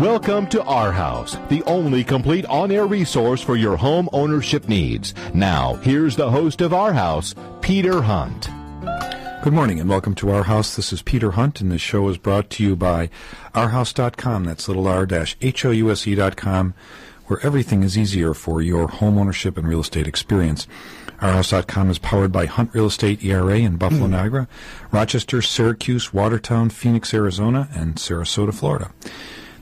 Welcome to Our House, the only complete on-air resource for your home ownership needs. Now, here's the host of Our House, Peter Hunt. Good morning and welcome to Our House. This is Peter Hunt, and this show is brought to you by ourhouse.com. That's little r-house.com, where everything is easier for your home ownership and real estate experience. Ourhouse.com is powered by Hunt Real Estate ERA in Buffalo, Niagara, Rochester, Syracuse, Watertown, Phoenix, Arizona, and Sarasota, Florida.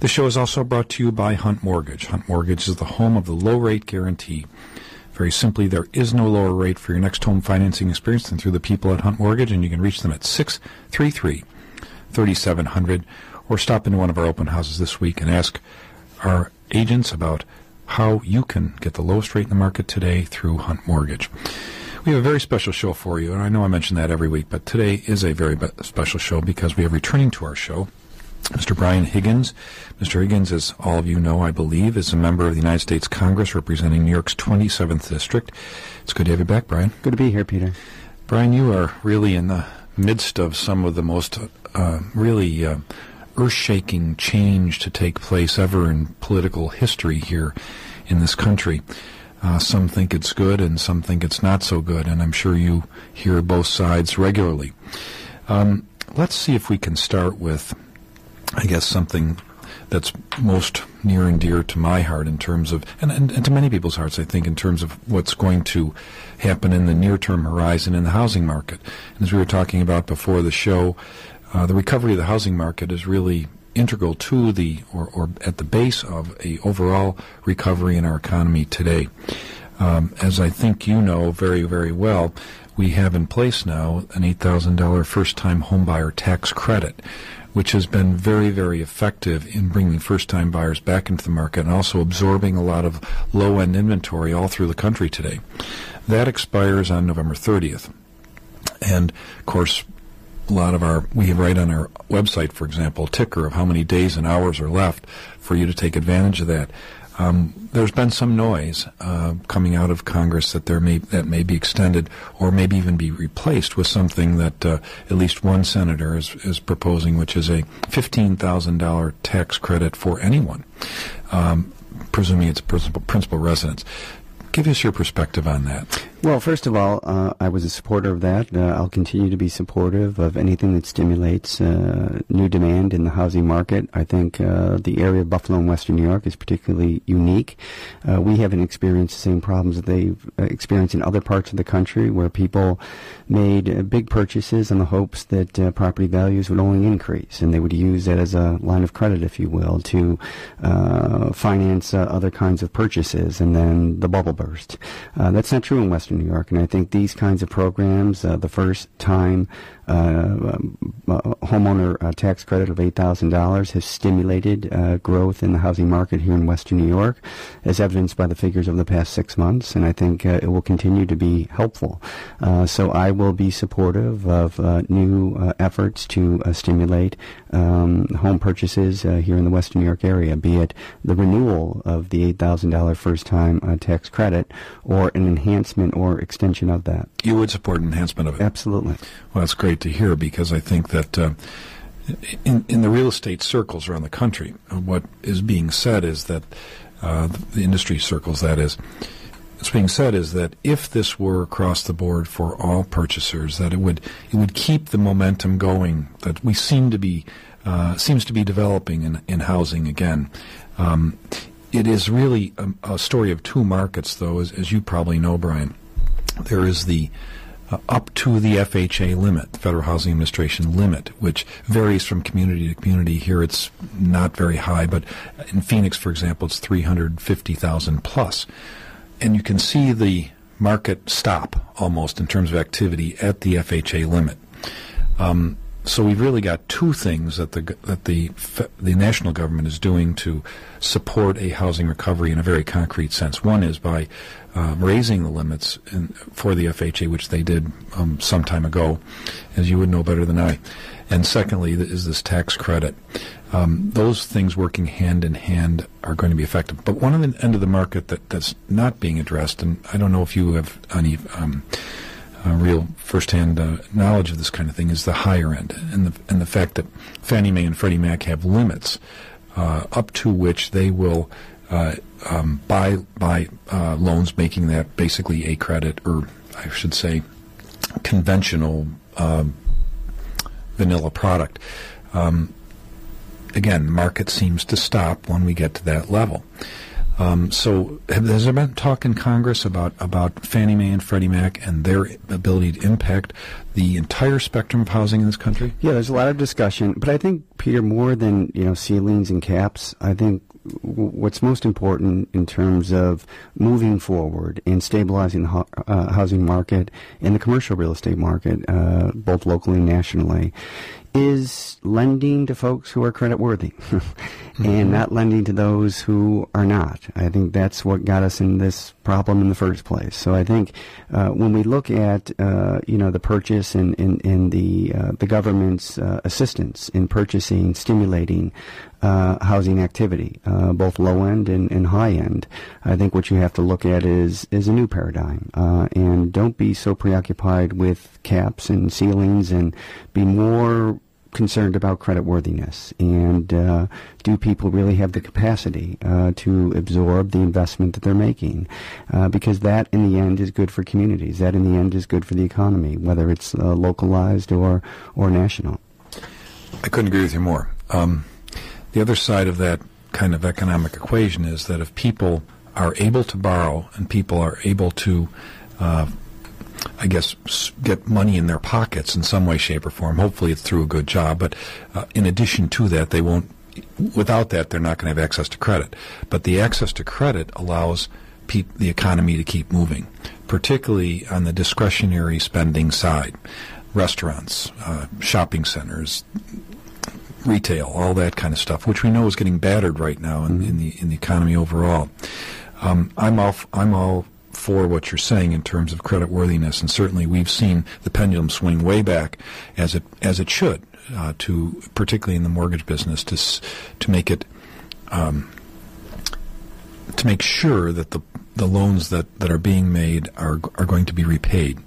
The show is also brought to you by Hunt Mortgage. Hunt Mortgage is the home of the low-rate guarantee. Very simply, there is no lower rate for your next home financing experience than through the people at Hunt Mortgage, and you can reach them at 633-3700, or stop into one of our open houses this week and ask our agents about how you can get the lowest rate in the market today through Hunt Mortgage. We have a very special show for you, and I know I mention that every week, but today is a very special show because we have returning to our show Mr. Brian Higgins. Mr. Higgins, as all of you know, I believe, is a member of the United States Congress representing New York's 27th District. It's good to have you back, Brian. Good to be here, Peter. Brian, you are really in the midst of some of the most earth-shaking change to take place ever in political history here in this country. Some think it's good and some think it's not so good, and I'm sure you hear both sides regularly. Let's see if we can start with, I guess, something that's most near and dear to my heart in terms of, and to many people's hearts, I think, in terms of what's going to happen in the near-term horizon in the housing market. And as we were talking about before the show, the recovery of the housing market is really integral to the, or at the base of a overall recovery in our economy today. As I think you know very, very well, we have in place now an $8,000 first-time homebuyer tax credit, which has been very, very effective in bringing first-time buyers back into the market and also absorbing a lot of low-end inventory all through the country today. That expires on November 30th. And, of course, we have right on our website, for example, a ticker of how many days and hours are left for you to take advantage of that. There's been some noise coming out of Congress that that may be extended or maybe even be replaced with something that at least one senator is proposing, which is a $15,000 tax credit for anyone, presuming it's principal residence. Give us your perspective on that. Well, first of all, I was a supporter of that. I'll continue to be supportive of anything that stimulates new demand in the housing market. I think the area of Buffalo and Western New York is particularly unique. We haven't experienced the same problems that they've experienced in other parts of the country, where people made big purchases in the hopes that property values would only increase, and they would use that as a line of credit, if you will, to finance other kinds of purchases, and then the bubble burst. That's not true in Western New York, and I think these kinds of programs, the first-time homeowner tax credit of $8,000, has stimulated growth in the housing market here in Western New York, as evidenced by the figures of the past 6 months, and I think it will continue to be helpful. So I will be supportive of new efforts to stimulate home purchases here in the Western New York area, be it the renewal of the $8,000 first-time tax credit or an enhancement or extension of that. You would support an enhancement of it? Absolutely. Well, that's great to hear, because I think that in the real estate circles around the country, what is being said is that, the industry circles, that is, what's being said is that if this were across the board for all purchasers, that it would keep the momentum going that we seems to be developing in housing again. It is really a story of two markets, though, as you probably know, Brian. There is the up to the FHA limit, the Federal Housing Administration limit, which varies from community to community. Here it's not very high, but in Phoenix, for example, it's $350,000 plus. And you can see the market stop almost in terms of activity at the FHA limit. So we've really got two things that the national government is doing to support a housing recovery in a very concrete sense. One is by raising the limits for the FHA, which they did some time ago, as you would know better than I. And secondly is this tax credit. Those things working hand in hand are going to be effective. But one of the end of the market that's not being addressed, and I don't know if you have any real first-hand knowledge of this kind of thing, is the higher end, and the fact that Fannie Mae and Freddie Mac have limits up to which they will buy loans, making that basically a credit, or I should say conventional vanilla product. Again, the market seems to stop when we get to that level. So has there been talk in Congress about Fannie Mae and Freddie Mac and their ability to impact the entire spectrum of housing in this country? Yeah, there's a lot of discussion, but I think, Peter, more than ceilings and caps, I think what's most important in terms of moving forward and stabilizing the housing market and the commercial real estate market, both locally and nationally, is lending to folks who are creditworthy and not lending to those who are not. I think that's what got us in this problem in the first place. So I think when we look at the purchase and the government's assistance in purchasing, stimulating housing activity, both low end and high end, I think what you have to look at is a new paradigm. And don't be so preoccupied with caps and ceilings, and be more concerned about creditworthiness, and do people really have the capacity to absorb the investment that they're making, because that in the end is good for communities, that in the end is good for the economy, whether it's localized or national. I couldn't agree with you more. The other side of that kind of economic equation is that if people are able to borrow and people are able to get money in their pockets in some way, shape, or form. Hopefully it's through a good job, but in addition to that, without that, they're not going to have access to credit. But the access to credit allows the economy to keep moving, particularly on the discretionary spending side. Restaurants, shopping centers, retail, all that kind of stuff, which we know is getting battered right now in the economy overall. I'm all for what you're saying in terms of creditworthiness, and certainly we've seen the pendulum swing way back, as it should, to particularly in the mortgage business, to make it to make sure that the loans that are being made are going to be repaid.